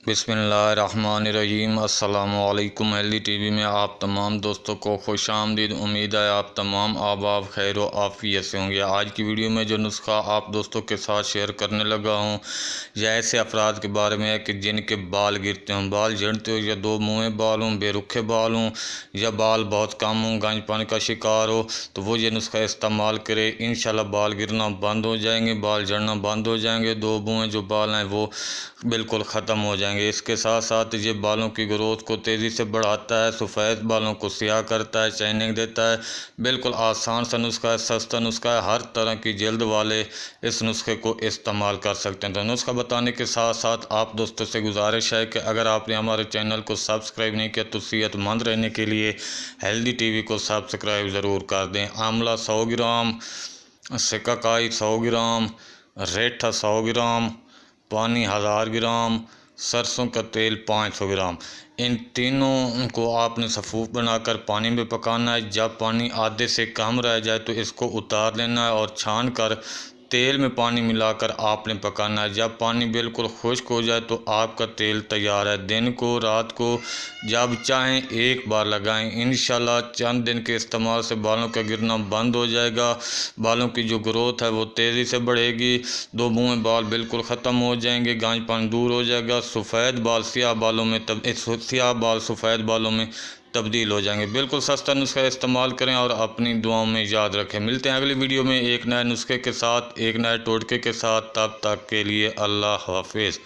बिस्मिल्लाहिर्रहमानिर्रहीम। अस्सलामुअलैकुम। Healthy TV में आप तमाम दोस्तों को खुश आमदीद। उम्मीद है आप तमाम आबाब खैर व आफियत से होंगे। आज की वीडियो में जो नुस्खा आप दोस्तों के साथ शेयर करने लगा हूँ यह ऐसे अफराद के बारे में है कि जिनके बाल गिरते हों, बाल झड़ते हो, या दो मुँहे बाल हों, बेरुखे बाल हों, या बाल बहुत कम हों, गंजपन का शिकार हो, तो वो ये नुस्खा इस्तेमाल करे। इंशाल्लाह बाल गिरना बंद हो जाएंगे, बाल झड़ना बंद हो जाएंगे, दो मुँहे जो बाल हैं वो बिल्कुल ख़त्म हो जाएंगे। इसके साथ साथ ये बालों की ग्रोथ को तेज़ी से बढ़ाता है, सफ़ेद बालों को स्याह करता है, शाइनिंग देता है। बिल्कुल आसान सा नुस्खा है, सस्ता नुस्खा है। हर तरह की जल्द वाले इस नुस्खे को इस्तेमाल कर सकते हैं। तो नुस्खा बताने के साथ साथ आप दोस्तों से गुजारिश है कि अगर आपने हमारे चैनल को सब्सक्राइब नहीं किया तो सेहतमंद रहने के लिए हेल्दी टीवी को सब्सक्राइब ज़रूर कर दें। आंवला 100 ग्राम, सिकाकाई 100 ग्राम, रेठा 100 ग्राम, पानी 1000 ग्राम, सरसों का तेल 500 ग्राम। इन तीनों को आपने सफ़ूफ बनाकर पानी में पकाना है। जब पानी आधे से कम रह जाए तो इसको उतार लेना है और छान कर तेल में पानी मिलाकर आपने पकाना है। जब पानी बिल्कुल खुश्क हो जाए तो आपका तेल तैयार है। दिन को रात को जब चाहें एक बार लगाएं। इंशाल्लाह चंद दिन के इस्तेमाल से बालों का गिरना बंद हो जाएगा। बालों की जो ग्रोथ है वो तेज़ी से बढ़ेगी, दो मुँह बाल बिल्कुल ख़त्म हो जाएंगे, गांजपन दूर हो जाएगा, सफ़ेद बाल स्याह बालों में स्याह बाल सफ़ेद बालों में तब्दील हो जाएंगे। बिल्कुल सस्ता नुस्खा इस्तेमाल करें और अपनी दुआओं में याद रखें। मिलते हैं अगली वीडियो में एक नए नुस्खे के साथ, एक नए टोटके के साथ। तब तक के लिए अल्लाह हाफिज़।